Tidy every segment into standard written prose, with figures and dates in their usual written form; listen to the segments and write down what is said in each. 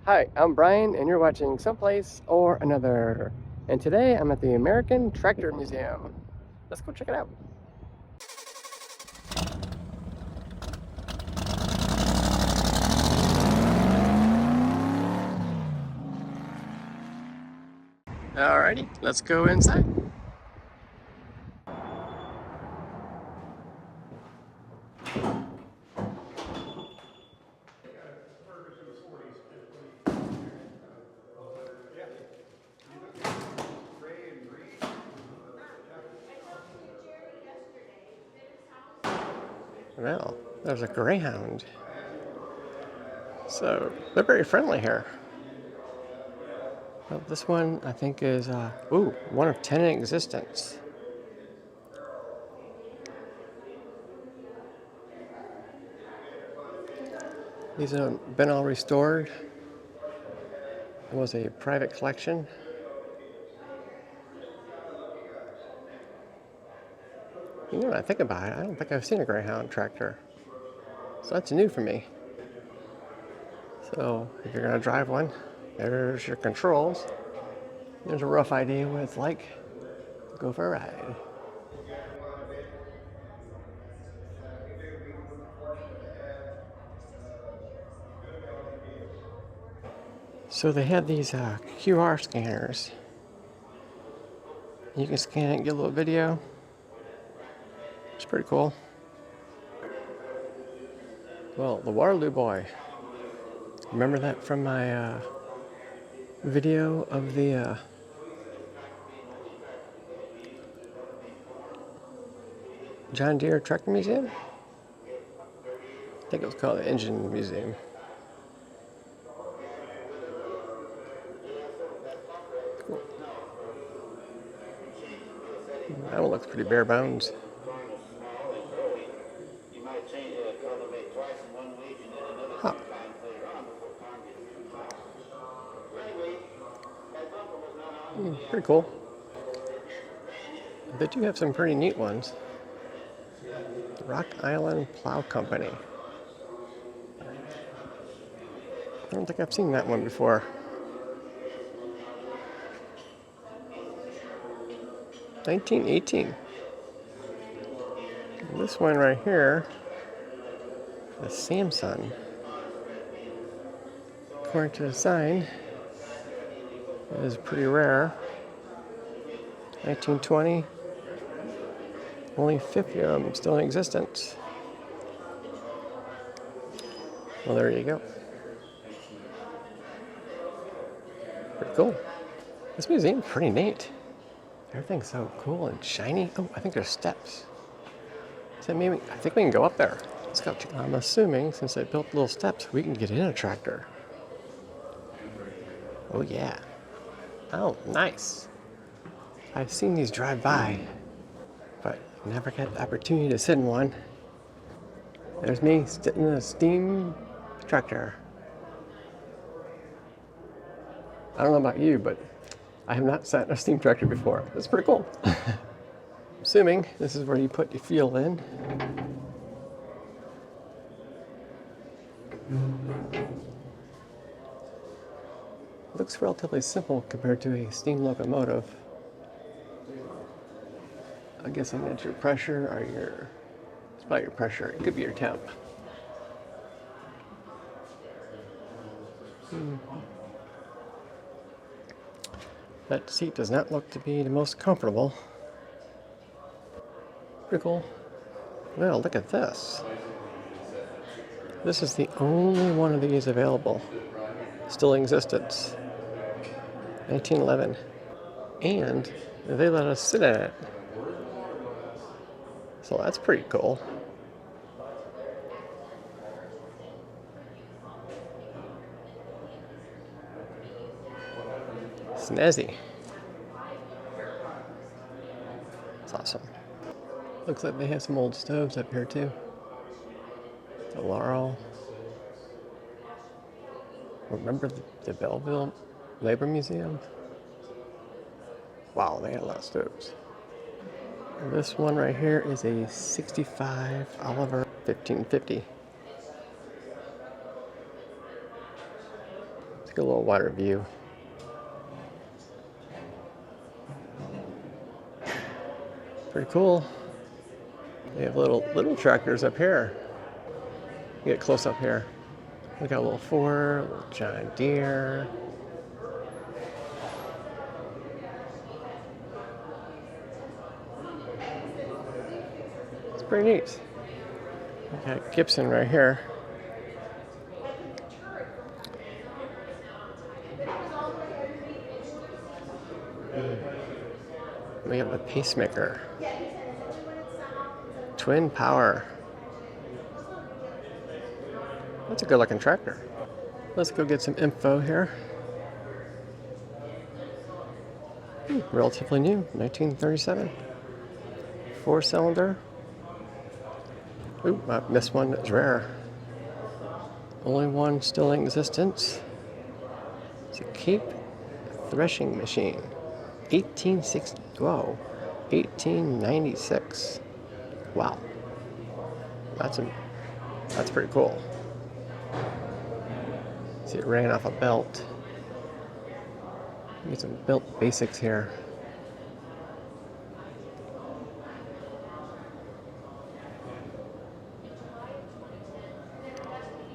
Hi, I'm Brian, and you're watching Someplace or Another. And today I'm at the American Tractor Museum. Let's go check it out. Alrighty, let's go inside. Well, there's a Greyhound. So, they're very friendly here. Well, this one I think is, one of 10 in existence. These have been all restored. It was a private collection. You know what I think about it, I don't think I've seen a Greyhound tractor. So that's new for me. So if you're gonna drive one, there's your controls. There's a rough idea what it's like. Go for a ride. So they had these QR scanners. You can scan it and get a little video. It's pretty cool. Well, the Waterloo Boy. Remember that from my video of the John Deere Tractor Museum? I think it was called the Engine Museum. Cool. That one looks pretty bare bones. Huh. Pretty cool. They do have some pretty neat ones. Rock Island Plow Company. I don't think I've seen that one before. $19.18. This one right here, the Samsung. According to the sign, it is pretty rare. 1920. Only 50 of them still in existence. Well, there you go. Pretty cool. This museum's pretty neat. Everything's so cool and shiny. Oh, I think there's steps. So maybe, I think we can go up there. Let's go. I'm assuming since they built little steps, we can get in a tractor. Oh yeah. Oh, nice. I've seen these drive by, but never got the opportunity to sit in one. There's me sitting in a steam tractor. I don't know about you, but I have not sat in a steam tractor before. That's pretty cool. Assuming this is where you put your fuel in. It looks relatively simple compared to a steam locomotive. I guess I'm at your pressure or your, it's about your pressure. It could be your temp. That seat does not look to be the most comfortable. Pretty cool. Well, look at this. This is the only one of these available. Still in existence. 1911. And they let us sit in it. So that's pretty cool. Snazzy. That's awesome. Looks like they have some old stoves up here too. The Laurel. Remember the Belleville Labor Museum? Wow, they had a lot of stoves. This one right here is a 65 Oliver 1550. get a little wider view. Pretty cool. They have little tractors up here. You get close up here. We got a little Ford, a little John Deere. It's pretty neat. We got Gibson right here. We have the pacemaker. Twin power. That's a good looking tractor. Let's go get some info here. Relatively new, 1937. 4-cylinder. Ooh, I missed one that's rare. Only one still in existence. It's a Cape threshing machine. 1860. Whoa. 1896. Wow. That's pretty cool. See, it ran off a belt. Get some belt basics here.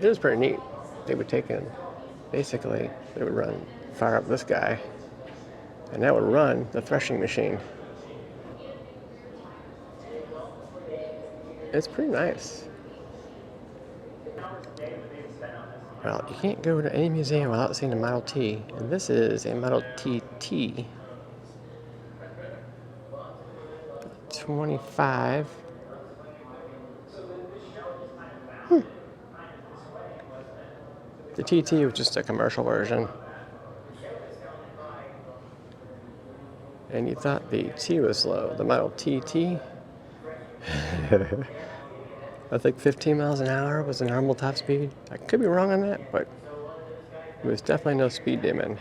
It was pretty neat. They would take in, basically, they would fire up this guy, and that would run the threshing machine. It's pretty nice. Well, you can't go to any museum without seeing a Model T, and this is a Model TT. 25. The TT was just a commercial version. And you thought the T was slow. The Model TT. I think 15 miles an hour was the normal top speed. I could be wrong on that, but it was definitely no speed demon.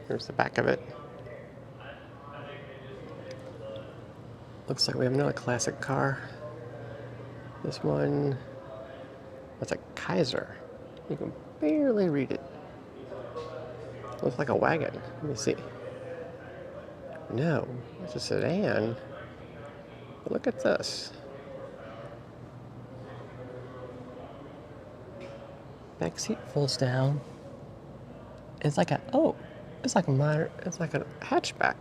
Here's the back of it. Looks like we have another classic car. This one, that's a Kaiser. You can barely read it. Looks like a wagon. Let me see. No, it's a sedan. But look at this. Back seat folds down. It's like a hatchback.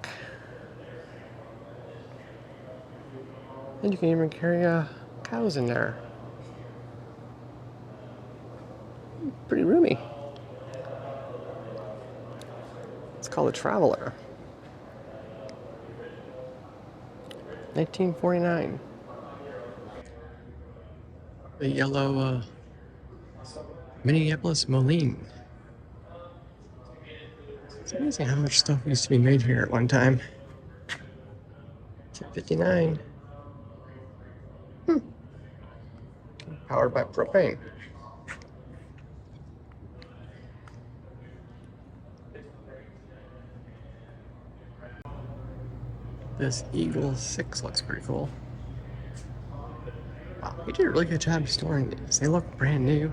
And you can even carry cows in there. Pretty roomy. It's called a Traveler. 1949. The yellow Minneapolis Moline. It's amazing how much stuff used to be made here at one time. 59. Powered by propane. This Eagle 6 looks pretty cool. Wow, he did a really good job storing these. They look brand new,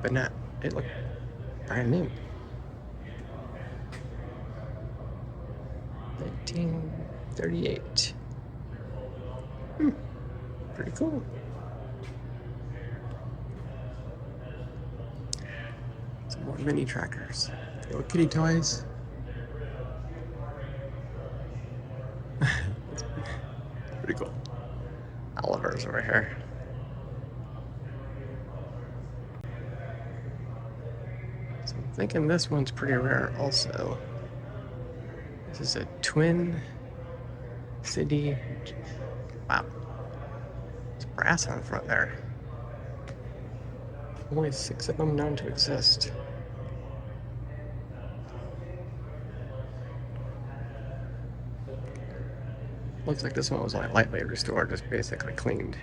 but not, they look brand new. 1938. Pretty cool. Some more mini tractors. Little kitty toys. Pretty cool. Oliver's over here. So I'm thinking this one's pretty rare also. This is a Twin City. Wow. There's brass on the front there. Only 6 of them known to exist. Looks like this one was only lightly restored, just basically cleaned.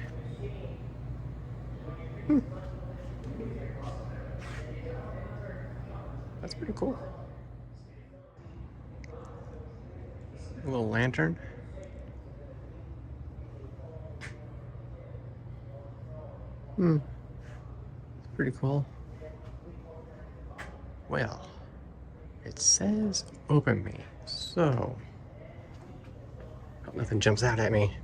That's pretty cool. A little lantern. Hmm, pretty cool. Well, it says open me, so hope nothing jumps out at me.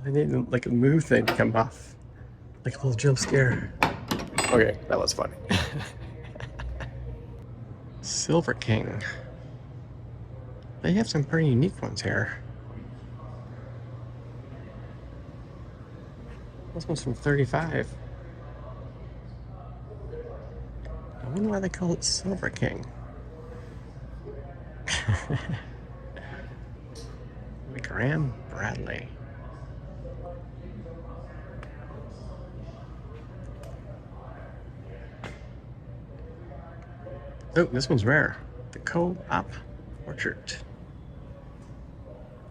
I need like a move thing to come off, like a little jump scare. Okay, that was funny. Silver King. They have some pretty unique ones here. This one's from 35. I wonder why they call it Silver King. Graham Bradley. Oh, this one's rare. The Co-op Portrait.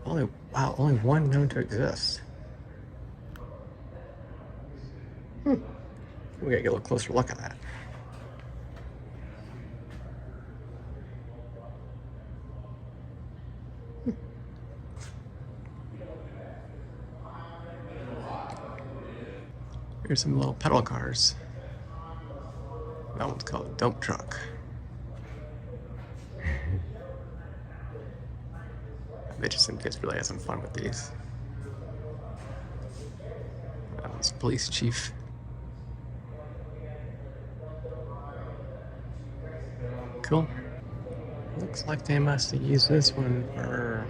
Only one known to exist. We gotta get a little closer look at that. Here's some little pedal cars. That one's called a dump truck. I bet you some kids really had some fun with these. That one's police chief. Cool. Looks like they must have used this one for...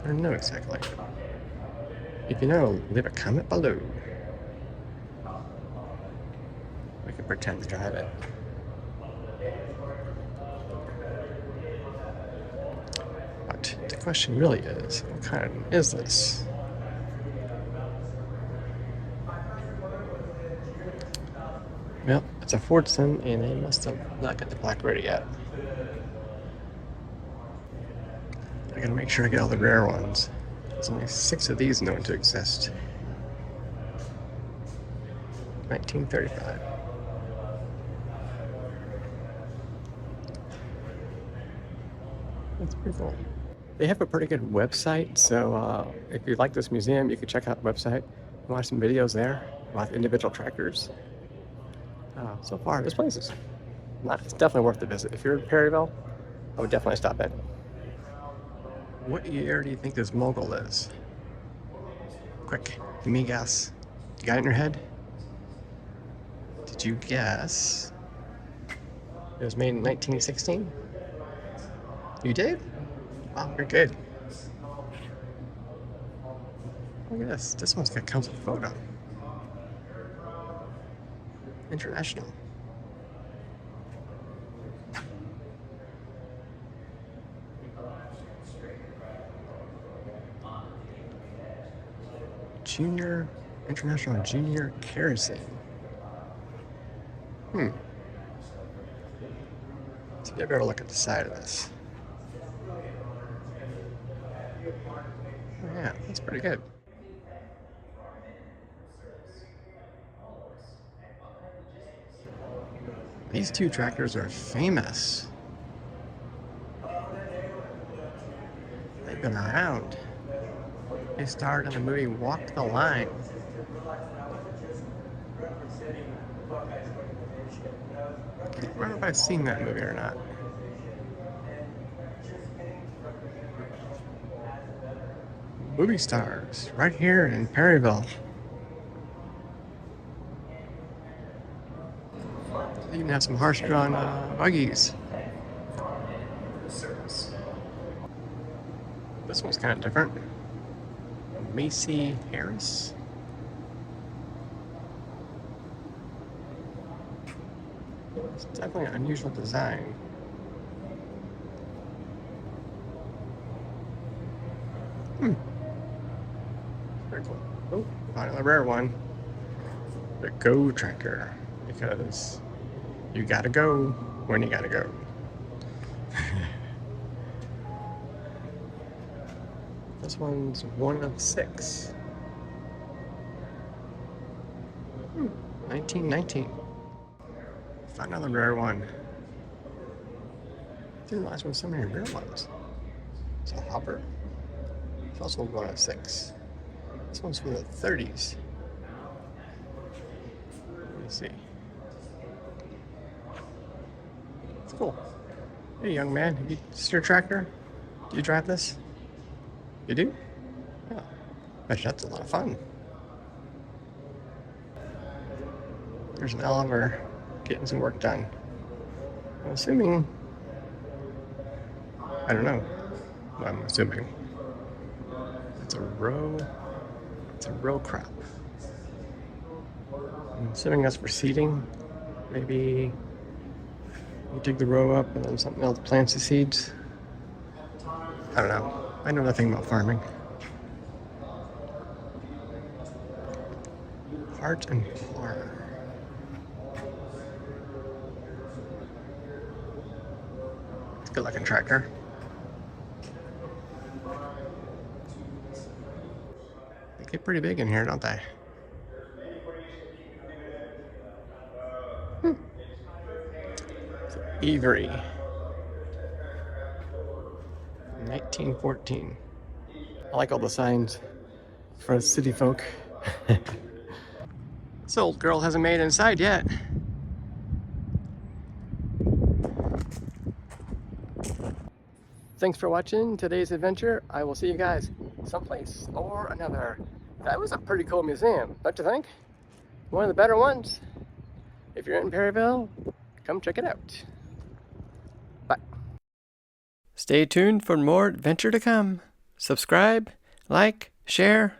I don't know exactly. If you know, leave a comment below. We can pretend to drive it. But the question really is, what kind is this? Well, it's a Fordson, and they must have not got the black ready yet. I gotta make sure I get all the rare ones. There's only 6 of these known to exist. 1935. That's pretty cool. They have a pretty good website, so if you like this museum, you can check out the website and watch some videos there about individual tractors. So far, this place is it's definitely worth the visit. If you're in Perryville, I would definitely stop in. What year do you think this mogul is? Quick, give me a guess. You got it in your head? Did you guess it was made in 1916? You did? Wow, you're good. Look at this. This one's got comes with a photo. International. International Junior Kerosene. So you better look at the side of this. Oh, yeah, that's pretty good. These 2 tractors are famous. They've been around. They starred in the movie Walk the Line. I can't remember if I've seen that movie or not. Movie stars, right here in Perryville. They even have some horse-drawn buggies. This one's kind of different. Macy Harris. It's definitely an unusual design. Very cool. Oh, found a rare one. The Go Tracker. Because you gotta go when you gotta go. This one's 1 of 6. 1919. Found another rare one. Didn't realize there were so many real ones. It's a hopper. There's also one at 6. This one's from the 30s. Let me see. It's cool. Hey, young man, have you seen your tractor? Do you drive this? You do? Yeah. Bet you that's a lot of fun. There's an Oliver getting some work done. I'm assuming. I don't know. I'm assuming. It's a row. It's a row crop. I'm assuming that's for seeding. Maybe you dig the row up and then something else plants the seeds. I don't know. I know nothing about farming. Art and farm. Good looking tractor. They get pretty big in here, don't they? Avery. 1914. I like all the signs for city folk. This old girl hasn't made it inside yet. Thanks for watching today's adventure. I will see you guys someplace or another. That was a pretty cool museum, don't you think? One of the better ones. If you're in Perryville, come check it out. Bye. Stay tuned for more adventure to come. Subscribe, like, share,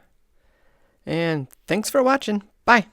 and thanks for watching. Bye.